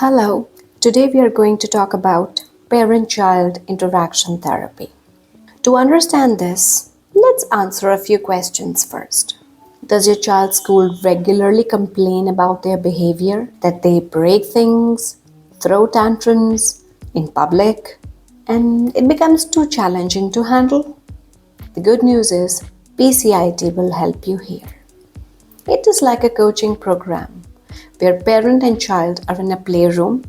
Hello, today we are going to talk about parent-child interaction therapy. To understand this, let's answer a few questions first. Does your child's school regularly complain about their behavior, that they break things, throw tantrums in public, and it becomes too challenging to handle? The good news is PCIT will help you here. It is like a coaching program where parent and child are in a playroom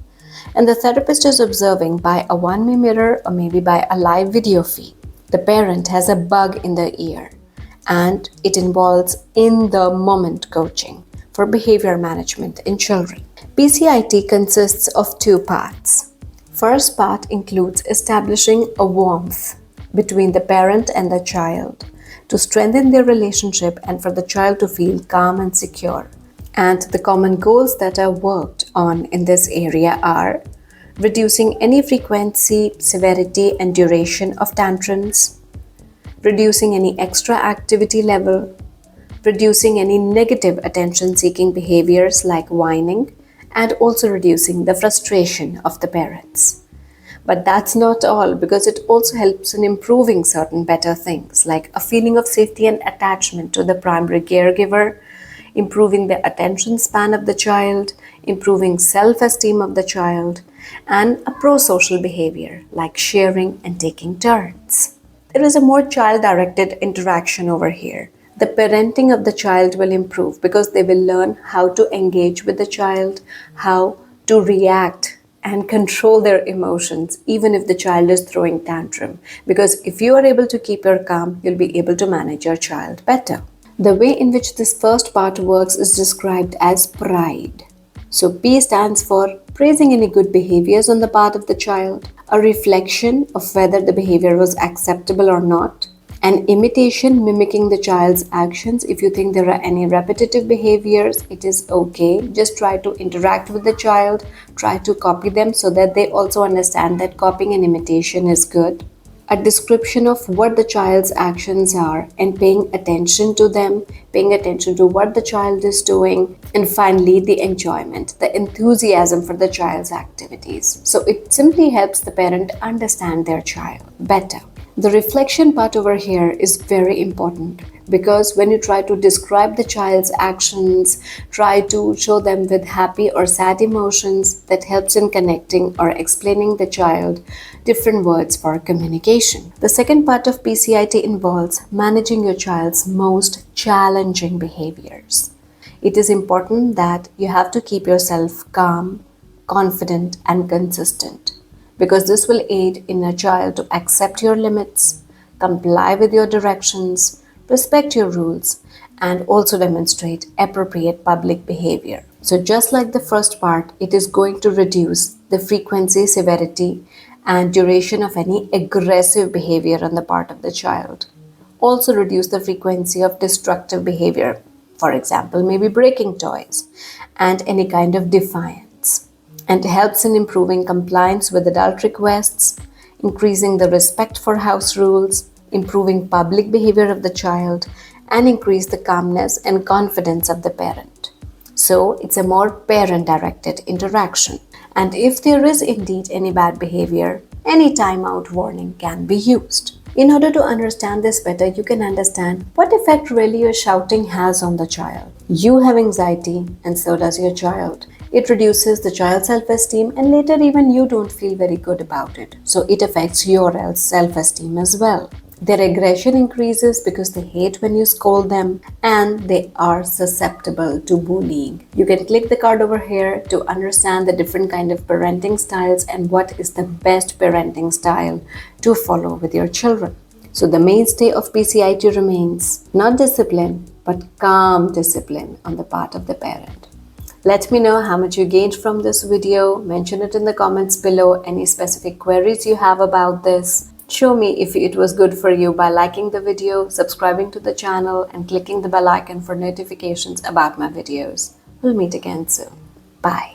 and the therapist is observing by a one-way mirror or maybe by a live video feed. The parent has a bug in their ear and it involves in-the-moment coaching for behavior management in children. PCIT consists of two parts. First part includes establishing a warmth between the parent and the child to strengthen their relationship and for the child to feel calm and secure. And the common goals that are worked on in this area are reducing any frequency, severity, and duration of tantrums, reducing any extra activity level, reducing any negative attention-seeking behaviors like whining, and also reducing the frustration of the parents. But that's not all, because it also helps in improving certain better things like a feeling of safety and attachment to the primary caregiver, improving the attention span of the child, improving self-esteem of the child, and a pro-social behavior like sharing and taking turns. There is a more child-directed interaction over here. The parenting of the child will improve because they will learn how to engage with the child, how to react and control their emotions even if the child is throwing tantrum. Because if you are able to keep your calm, you'll be able to manage your child better. The way in which this first part works is described as pride. So P stands for praising any good behaviors on the part of the child, a reflection of whether the behavior was acceptable or not, an imitation mimicking the child's actions. If you think there are any repetitive behaviors, it is okay. Just try to interact with the child, try to copy them so that they also understand that copying and imitation is good. A description of what the child's actions are and paying attention to them, paying attention to what the child is doing, and finally the enjoyment, the enthusiasm for the child's activities. So it simply helps the parent understand their child better. The reflection part over here is very important because when you try to describe the child's actions, try to show them with happy or sad emotions, that helps in connecting or explaining the child different words for communication. The second part of PCIT involves managing your child's most challenging behaviors. It is important that you have to keep yourself calm, confident, and consistent, because this will aid in a child to accept your limits, comply with your directions, respect your rules, and also demonstrate appropriate public behavior. So just like the first part, it is going to reduce the frequency, severity, and duration of any aggressive behavior on the part of the child. Also reduce the frequency of destructive behavior, for example, maybe breaking toys, and any kind of defiance. And helps in improving compliance with adult requests, increasing the respect for house rules, improving public behavior of the child, and increase the calmness and confidence of the parent. So it's a more parent-directed interaction. And if there is indeed any bad behavior, any timeout warning can be used. In order to understand this better, you can understand what effect really your shouting has on the child. You have anxiety and so does your child. It reduces the child's self-esteem and later even you don't feel very good about it. So it affects your self-esteem as well. Their aggression increases because they hate when you scold them and they are susceptible to bullying. You can click the card over here to understand the different kind of parenting styles and what is the best parenting style to follow with your children. So the mainstay of PCIT remains not discipline but calm discipline on the part of the parent. Let me know how much you gained from this video. Mention it in the comments below. Any specific queries you have about this. Show me if it was good for you by liking the video, subscribing to the channel, and clicking the bell icon for notifications about my videos. We'll meet again soon. Bye.